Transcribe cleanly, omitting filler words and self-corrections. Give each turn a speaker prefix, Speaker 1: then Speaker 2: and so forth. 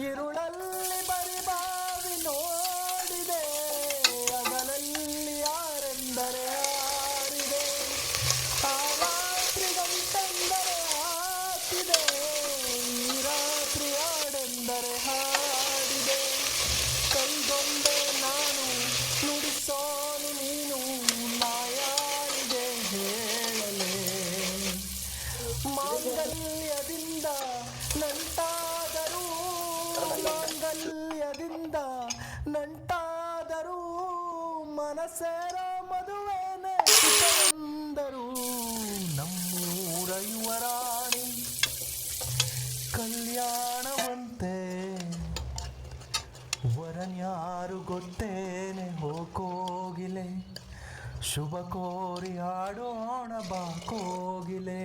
Speaker 1: ഇരുളಲ್ಲಿ ಬರಿಬಾವಿ ನೋಡಿದೆ, ಅಗಲಲ್ಲಿ ಯಾರೆಂದರೆ ಯಾರಿದೆ, ಆ ರಾತ್ರಿ ಗಂಟೆಂದರೆ ಹಾಕಿದೆ, ಈ ರಾತ್ರಿ ಹಾಡೆಂದರೆ ಹಾಡಿದೆ, ಕೈಗೊಂಡೆ ನಾನು ನುಡಿಸೋನು ನೀನು, ನಾಯಾರಿಗೆ ಹೇಳಲೆ, ಮಾಂಗಲ್ಯದಿಂದ ನಂಟಾದರೂ, ಮಾಂಗಲ್ಯದಿಂದ ನಂಟಾದರೂ, ಮನಸ್ಸೇರ ಮದುವೆನೇ ಎಂದರು ನಮ್ಮೂರ ಯುವರಾಣಿ. ಕಲ್ಯಾಣವಂತೆ ವರನ್ಯಾರು ಗೊತ್ತೇನೆ ಹೋಗೋಗಿಲೆ, ಶುಭ ಕೋರಿ ಆಡೋಣ ಬಾ ಕೋಗಿಲೆ.